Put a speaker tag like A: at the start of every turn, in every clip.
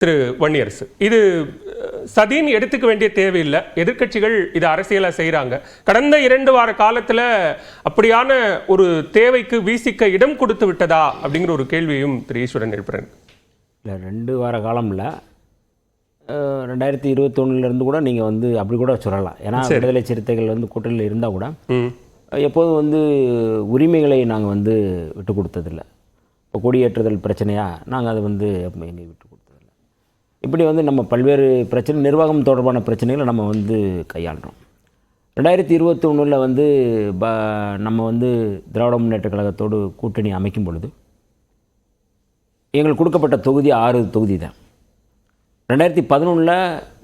A: திரு வன்னியரசு, இது சதின்னு எடுத்துக்க வேண்டிய தேவையில்லை. எதிர்க்கட்சிகள் இது அரசியலா செய்யறாங்க. கடந்த 2 வார காலத்துல அப்படியான ஒரு தேவைக்கு வீசிக்க இடம் கொடுத்து விட்டதா அப்படிங்கிற ஒரு கேள்வியும் திரு ஈஸ்வரன் எழுப்புறேன்.
B: இல்லை, 2 வார காலம் இல்லை, 2021 கூட நீங்கள் அப்படி கூட சொல்லலாம். ஏன்னா விடுதலை சிறுத்தைகள் கூட்டணியில் இருந்தால் கூட எப்போதும் உரிமைகளை நாங்கள் விட்டு கொடுத்ததில்லை. இப்போ கொடியேற்றுதல் பிரச்சனையாக நாங்கள் அதை எங்கேயும் விட்டு கொடுத்ததில்லை. இப்படி நம்ம பல்வேறு பிரச்சனை, நிர்வாகம் தொடர்பான பிரச்சனைகளை நம்ம கையாளுறோம். 2021 நம்ம திராவிட முன்னேற்ற கழகத்தோடு கூட்டணி அமைக்கும் பொழுது எங்களுக்கு கொடுக்கப்பட்ட தொகுதி 6 தொகுதி தான். 2011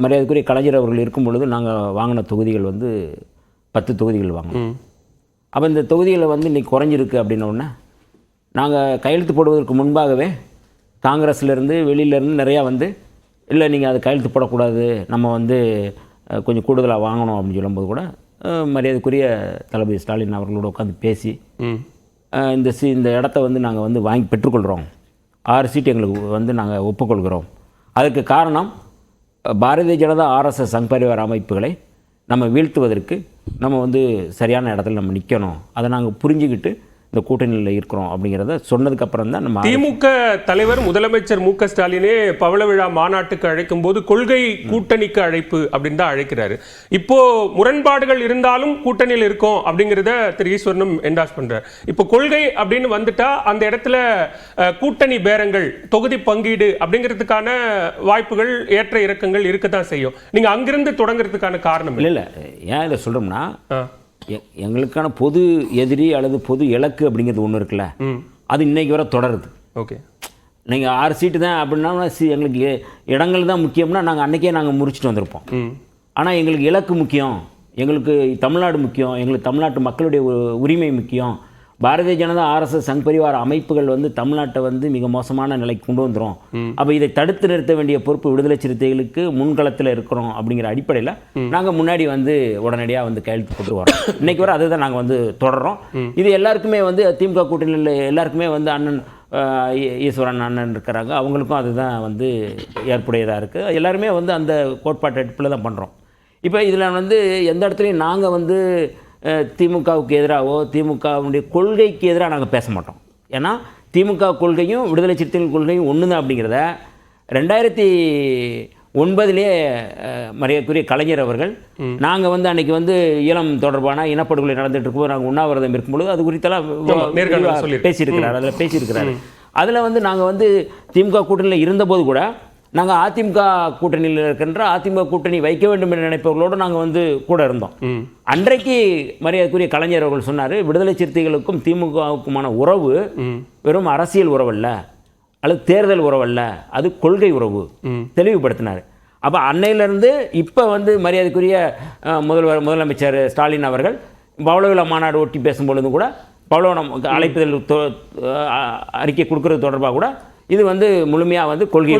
B: மரியாதைக்குரிய கலைஞர் அவர்கள் இருக்கும் பொழுது நாங்கள் வாங்கின தொகுதிகள் 10 தொகுதிகள் வாங்கினோம். அப்போ இந்த தொகுதிகளை இன்றைக்கி குறைஞ்சிருக்கு அப்படின்னோடனே நாங்கள் கையெழுத்து போடுவதற்கு முன்பாகவே காங்கிரஸ்லேருந்து வெளியிலேருந்து நிறையா இல்லை நீங்கள் அது கையெழுத்து போடக்கூடாது, நம்ம கொஞ்சம் கூடுதலாக வாங்கணும் அப்படின்னு சொல்லும்போது கூட மரியாதைக்குரிய தளபதி ஸ்டாலின் அவர்களோட உட்காந்து பேசி இந்த இடத்த நாங்கள் வாங்கி பெற்றுக்கொள்கிறோம், 6 சீட்டு எங்களுக்கு நாங்கள் ஒப்புக்கொள்கிறோம். அதுக்கு காரணம் பாரதிய ஜனதா RSS சங் பரிவார் அமைப்புகளை நம்ம வீழ்த்துவதற்கு நம்ம சரியான இடத்துல நம்ம நிற்கணும், அதை நாங்கள் புரிஞ்சுக்கிட்டு இந்த கூட்டணியில் இருக்கிறோம் அப்படிங்கிறத சொன்னதுக்கு அப்புறம் தான் நம்ம
A: திமுக தலைவர் முதலமைச்சர் மு.க. ஸ்டாலினே பவள விழா மாநாட்டுக்கு அழைக்கும் போது கொள்கை கூட்டணிக்கு அழைப்பு அப்படின்னு தான் அழைக்கிறாரு. இப்போ முரண்பாடுகள் இருந்தாலும் கூட்டணியில் இருக்கோம் அப்படிங்கிறத திரு ஈஸ்வரனும் என்டாஸ் பண்றார். இப்போ கொள்கை அப்படின்னு வந்துட்டா அந்த இடத்துல கூட்டணி பேரங்கள், தொகுதி பங்கீடு அப்படிங்கிறதுக்கான வாய்ப்புகள், ஏற்ற இறக்கங்கள் இருக்கத்தான் செய்யும். நீங்க அங்கிருந்து தொடங்குறதுக்கான காரணம்
B: இல்லை. ஏன் இதை சொல்றோம்னா, எங்களுக்கான பொது எதிரி அல்லது பொது இலக்கு அப்படிங்கிறது ஒன்று இருக்குல்ல, அது இன்னைக்கு வரை தொடருது.
A: ஓகே,
B: நீங்கள் 6 சீட்டு தான் அப்படின்னா எங்களுக்கு இடங்கள் தான் முக்கியம்னா நாங்கள் அன்றைக்கே நாங்கள் முறிச்சிட்டு வந்திருப்போம். ஆனால் எங்களுக்கு இலக்கு முக்கியம், எங்களுக்கு தமிழ்நாடு முக்கியம், எங்களுக்கு தமிழ்நாட்டு மக்களுடைய உரிமை முக்கியம். பாரதிய ஜனதா RSS சங் பரிவார அமைப்புகள் தமிழ்நாட்டை மிக மோசமான நிலைக்கு கொண்டு வந்துடும். அப்போ இதை தடுத்து நிறுத்த வேண்டிய பொறுப்பு விடுதலை சிறுத்தைகளுக்கு முன்களத்தில் இருக்கிறோம் அப்படிங்கிற அடிப்படையில் நாங்கள் முன்னாடி உடனடியாக கையெழுத்து போட்டு வரோம். இன்னைக்கு வரை அதுதான் நாங்கள் தொடர்றோம். இது எல்லாருக்குமே திமுக கூட்டணியில் எல்லாருக்குமே அண்ணன் ஈஸ்வரன் அண்ணன் இருக்கிறாங்க, அவங்களுக்கும் அதுதான் ஏற்புடையதாக இருக்குது. எல்லாருமே அந்த கோட்பாட்டு அடிப்பில் தான் பண்ணுறோம். இப்போ இதில் எந்த இடத்துலையும் நாங்கள் திமுகவுக்கு எதிராகவோ திமுகவுடைய கொள்கைக்கு எதிராக நாங்கள் பேச மாட்டோம். ஏன்னா திமுக கொள்கையும் விடுதலை சிறுத்தைகள் கொள்கையும் ஒன்று தான் அப்படிங்கிறத 2009 மரியாதைக்குரிய கலைஞர் அவர்கள் நாங்கள் அன்றைக்கி ஈழம் தொடர்பான இனப்படுகொலை நடந்துகிட்டு இருக்கும்போது நாங்கள் உண்ணாவிரதம் இருக்கும்பொழுது அது குறித்தெல்லாம் பேசியிருக்கிறார். அதில் பேசியிருக்கிறாரு. அதில் நாங்கள் திமுக கூட்டணியில் இருந்தபோது கூட நாங்கள் அதிமுக கூட்டணியில் இருக்கின்ற அதிமுக கூட்டணி வைக்க வேண்டும் என்று நினைப்பவர்களோடு நாங்கள் கூட இருந்தோம். அன்றைக்கு மரியாதைக்குரிய கலைஞர் அவர்கள் சொன்னார், விடுதலை சிறுத்தைகளுக்கும் திமுகவுக்குமான உறவு வெறும் அரசியல் உறவல்ல அல்லது தேர்தல் உறவல்ல, அது கொள்கை உறவு தெளிவுபடுத்தினார். அப்போ அன்னையிலேருந்து இப்போ மரியாதைக்குரிய முதலமைச்சர் ஸ்டாலின் அவர்கள் பவள விழா மாநாடு ஒட்டி பேசும்பொழுது கூட பவளவனம் அழைப்புதல் அறிக்கை கொடுக்கறது தொடர்பாக கூட இது முழுமையாக கொள்கை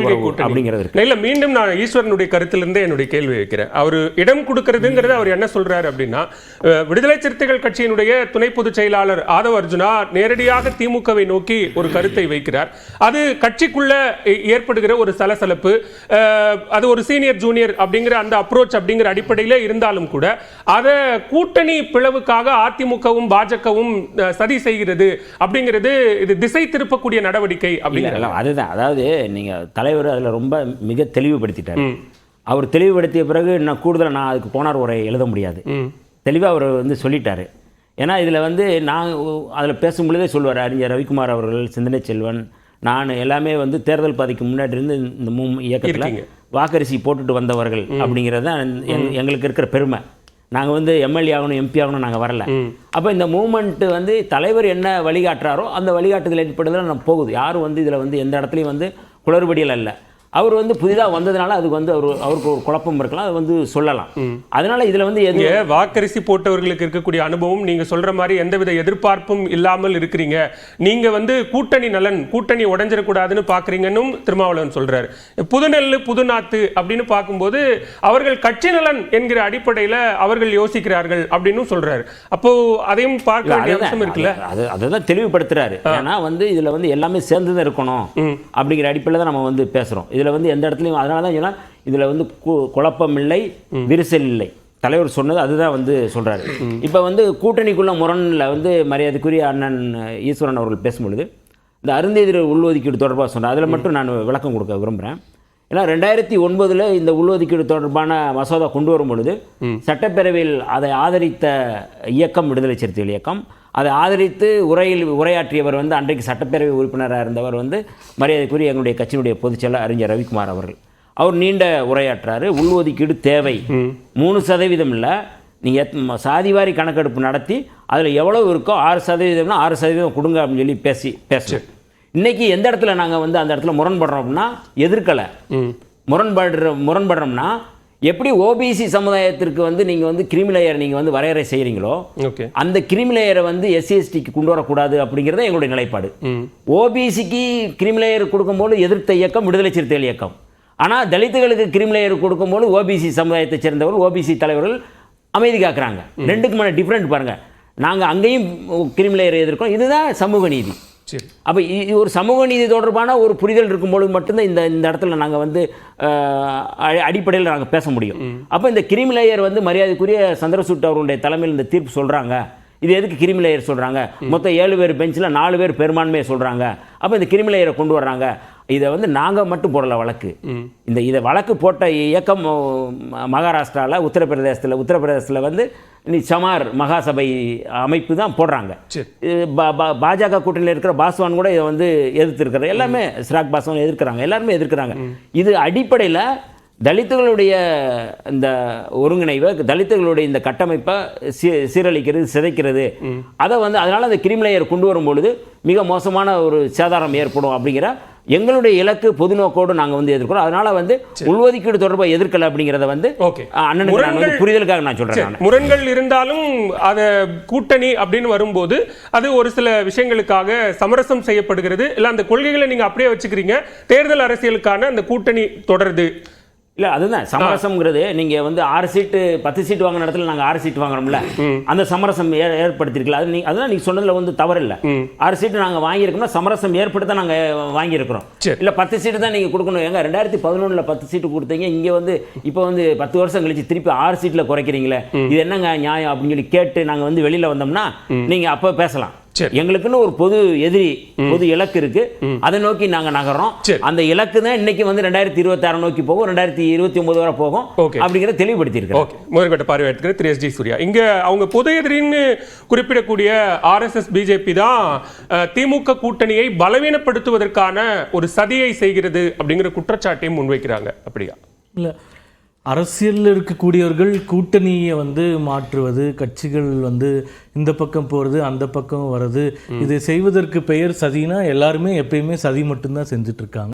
B: அப்படிங்கிறது.
A: இல்லை, மீண்டும் நான் ஈஸ்வரனுடைய கருத்திலிருந்து என்னுடைய கேள்வி வைக்கிறேன். அவர் இடம் கொடுக்கறதுங்கிறது அவர் என்ன சொல்றாரு அப்படின்னா, விடுதலை சிறுத்தைகள் கட்சியினுடைய துணை பொதுச் செயலாளர் ஆதவ அர்ஜுனா நேரடியாக திமுகவை நோக்கி ஒரு கருத்தை வைக்கிறார். அது கட்சிக்குள்ள ஏற்படுகிற ஒரு சலசலப்பு, அது ஒரு சீனியர் ஜூனியர் அப்படிங்கிற அந்த அப்ரோச் அப்படிங்கிற அடிப்படையில் இருந்தாலும் கூட அதை கூட்டணி பிளவுக்காக அதிமுகவும் பாஜகவும் சதி செய்கிறது அப்படிங்கிறது இது திசை திருப்பக்கூடிய நடவடிக்கை அப்படிங்கிற.
B: அதுதான், அதாவது நீங்கள் தலைவர் அதில் ரொம்ப மிக தெளிவுபடுத்திட்டார். அவர் தெளிவுபடுத்திய பிறகு நான் கூடுதலாக அதுக்கு போனார் உரை எழுத முடியாது. தெளிவாக அவர் சொல்லிட்டார். ஏன்னா இதில் நான் அதில் பேசும்பொழுதே சொல்லுவார், அறிஞர் ரவிக்குமார் அவர்கள், சிந்தனை செல்வன், நான் எல்லாமே தேர்தல் பாதைக்கு முன்னாடி இருந்து இந்த இயக்கத்தில் வாக்கரிசி போட்டுட்டு வந்தவர்கள் அப்படிங்கிறது தான் எங்களுக்கு இருக்கிற பெருமை. நாங்கள் எம்எல்ஏ ஆகணும் MP ஆகணும் நாங்கள் வரல. அப்போ இந்த மூமெண்ட்டு தலைவர் என்ன வழிகாட்டுறாரோ அந்த வழிகாட்டுதல் ஏற்படுதல் நம்ம போகுது. யாரும் இதில் எந்த இடத்துலையும் குளறுபடியில் இல்லை. அவர் புதிதாக வந்ததுனால அதுக்கு அவருக்கு ஒரு குழப்பம் இருக்கலாம், அது சொல்லலாம். அதனால இதில்
A: வாக்கரிசி போட்டவர்களுக்கு இருக்கக்கூடிய அனுபவம், நீங்க சொல்ற மாதிரி எந்தவித எதிர்பார்ப்பும் இல்லாமல் இருக்கிறீங்க, நீங்க கூட்டணி நலன், கூட்டணி உடைஞ்சிடக்கூடாதுன்னு பாக்குறீங்கன்னு திருமாவளவன் சொல்றாரு. புதுநெல்லு புதுநாத்து அப்படின்னு பார்க்கும்போது அவர்கள் கட்சி நலன் என்கிற அடிப்படையில் அவர்கள் யோசிக்கிறார்கள் அப்படின்னு சொல்றாரு. அப்போ அதையும் பார்க்க வேண்டிய அம்சம் இருக்குல்ல,
B: அதுதான் தெளிவுபடுத்துறாரு. ஏன்னா இதுல எல்லாமே சேர்ந்துதான் இருக்கணும் அப்படிங்கிற அடிப்படையில் தான் நம்ம பேசுறோம். இதில் வந்து எந்த இடத்துலையும் அதனால தான் சொன்னால் இதில் வந்து குழப்பம் இல்லை, விரிசல் இல்லை. தலைவர் சொன்னது அதுதான் வந்து சொல்கிறாரு. இப்போ வந்து கூட்டணிக்குள்ள முரணில் வந்து மரியாதைக்குரிய அண்ணன் ஈஸ்வரன் அவர்கள் பேசும்பொழுது இந்த அருந்ததியர் உள்ஒதுக்கீடு தொடர்பாக சொன்னார். அதில் மட்டும் நான் விளக்கம் கொடுக்க விரும்புகிறேன். ஏன்னா 2009 இந்த உள்ஒதுக்கீடு தொடர்பான மசோதா கொண்டு வரும் பொழுது சட்டப்பேரவையில் அதை ஆதரித்த இயக்கம் விடுதலை சிறுத்தைகள் இயக்கம், அதை ஆதரித்து உரையாற்றியவர் வந்து அன்றைக்கு சட்டப்பேரவை உறுப்பினராக இருந்தவர் வந்து மரியாதைக்குரிய எங்களுடைய கட்சியினுடைய பொதுச்செயலாளர் அறிஞர் ரவிக்குமார் அவர்கள். அவர் நீண்ட உரையாற்றாரு. உள்ஒதுக்கீடு தேவை, 3% இல்லை, நீங்கள் சாதிவாரி கணக்கெடுப்பு நடத்தி அதில் எவ்வளவு இருக்கோ 6%னா 6% கொடுங்க அப்படின்னு சொல்லி பேசுவோம். இன்றைக்கி எந்த இடத்துல நாங்கள் வந்து அந்த இடத்துல முரண்படுறோம் அப்படின்னா எதிர்க்கலை. முரண்படுறோம்னா எப்படி ஓபிசி சமுதாயத்திற்கு வந்து நீங்கள் வந்து கிரிமிலேயர் நீங்கள் வந்து வரையறை செய்கிறீங்களோ அந்த கிரிமிலேயரை வந்து SC/STக்கு கொண்டு வரக்கூடாது அப்படிங்கிறத எங்களுடைய நிலைப்பாடு. ஓபிசிக்கு கிரிமிலேயர் கொடுக்கும்போது எதிர்த்த இயக்கம் விடுதலை சிறுத்தைகள் இயக்கம். ஆனால் தலித்துகளுக்கு கிரிமிலேயர் கொடுக்கும்போது ஓபிசி சமுதாயத்தை சேர்ந்தவர்கள், ஓபிசி தலைவர்கள் அமைதி காக்குறாங்க. ரெண்டுக்குமான டிஃப்ரெண்ட் பாருங்கள். நாங்கள் அங்கேயும் கிரிமிலேயரை எதிர்க்கிறோம். இதுதான் சமூக நீதி. அப்போ ஒரு சமூக நீதி தொடர்பான ஒரு புரிதல் இருக்கும்போது மட்டும்தான் இந்த இடத்துல நாங்கள் வந்து அடிப்படையில் நாங்கள் பேச முடியும். அப்போ இந்த கிரிமிலேயர் வந்து மரியாதைக்குரிய சந்திரசூட் அவருடைய தலைமையில் இந்த தீர்ப்பு சொல்கிறாங்க. இது எதுக்கு கிரிமிலேயர் சொல்கிறாங்க? மொத்தம் 7 பேர் பெஞ்சில் 4 பேர் பெரும்பான்மையை சொல்கிறாங்க. அப்போ இந்த கிரிமிலேயரை கொண்டு வர்றாங்க. இதை வந்து நாங்கள் மட்டும் போடலை வழக்கு. இதை வழக்கு போட்ட இயக்கம் மகாராஷ்டிராவில், உத்தரப்பிரதேசத்தில் வந்து சமார் மகாசபை அமைப்பு தான் போடுறாங்க. பாஜக கூட்டணியில் இருக்கிற பாஸ்வான் கூட இதை வந்து எதிர்த்துருக்கிறார். எல்லாமே சிராக் பாஸ்வான் எதிர்க்கிறாங்க, எல்லாருமே எதிர்க்கிறாங்க. இது அடிப்படையில் தலித்துகளுடைய இந்த ஒருங்கிணைவை, தலித்துகளுடைய இந்த கட்டமைப்பை சீரழிக்கிறது, சிதைக்கிறது. அதை வந்து அதனால் அந்த கிரிமிலேயர் கொண்டு வரும்பொழுது மிக மோசமான ஒரு சேதாரம் ஏற்படும் அப்படிங்கிற எங்களுடைய இலக்கு பொது நோக்கோடு நாங்கள் வந்து எதிர்க்கிறோம். அதனால வந்து உள்ஒதுக்கீடு தொடர்பாக எதிர்க்கல அப்படிங்கிறத வந்து அண்ணனுக்கு புரிதலுக்காக நான் சொல்றேன்.
A: முரண்கள் இருந்தாலும் அதை கூட்டணி அப்படின்னு வரும்போது அது ஒரு சில விஷயங்களுக்காக சமரசம் செய்யப்படுகிறது. இல்லை அந்த கொள்கைகளை நீங்க அப்படியே வச்சுக்கிறீங்க, தேர்தல் அரசியலுக்கான அந்த கூட்டணி தொடருது.
B: இல்லை அதுதான் சமரசம்ங்கிறது. நீங்கள் வந்து 6 சீட்டு 10 சீட்டு வாங்கின இடத்துல நாங்கள் 6 சீட்டு வாங்குறோம்ல, அந்த சமரசம் ஏற்படுத்திருக்கல. அதுதான் நீங்கள் சொன்னதில் வந்து தவறு இல்லை. 6 சீட்டு நாங்கள் வாங்கியிருக்கோம்னா சமரசம் ஏற்படுத்த நாங்கள் வாங்கியிருக்கிறோம். இல்லை 10 சீட்டு தான் நீங்கள் கொடுக்கணும். எங்க 2011 10 சீட்டு கொடுத்தீங்க, இங்கே வந்து இப்போ வந்து 10 வருஷம் கழிச்சு திருப்பி 6 சீட்டில் குறைக்கிறீங்களே, இது என்னங்க நியாயம் அப்படின்னு சொல்லி கேட்டு நாங்கள் வந்து வெளியில் வந்தோம்னா நீங்கள் அப்போ பேசலாம். எங்களுக்குன்னு ஒரு பொது எதிரி, பொது இலக்கு இருக்கு, அதை நோக்கி நாங்க நகர்றோம். அந்த இலக்கு தான் இன்னைக்கு வந்து 2026 நோக்கி போகும், 2029 வரை போகும் அப்படிங்கறத தெளிவுபடுத்தி இருக்கு.
A: முதற்கட்ட பார்வையாளர் திரு SG சூர்யா, இங்க அவங்க பொது எதிரின்னு குறிப்பிடக்கூடிய RSS BJP தான் திமுக கூட்டணியை பலவீனப்படுத்துவதற்கான ஒரு சதியை செய்கிறது அப்படிங்கிற குற்றச்சாட்டையும் முன்வைக்கிறாங்க. அப்படியா?
C: இல்ல, அரசியலில் இருக்கக்கூடியவர்கள் கூட்டணியை வந்து மாற்றுவது, கட்சிகள் வந்து இந்த பக்கம் போகிறது அந்த பக்கம் வர்றது, இதை செய்வதற்கு பெயர் சதினா எல்லாருமே எப்பயுமே சதி மட்டும்தான் செஞ்சுட்டு இருக்காங்க.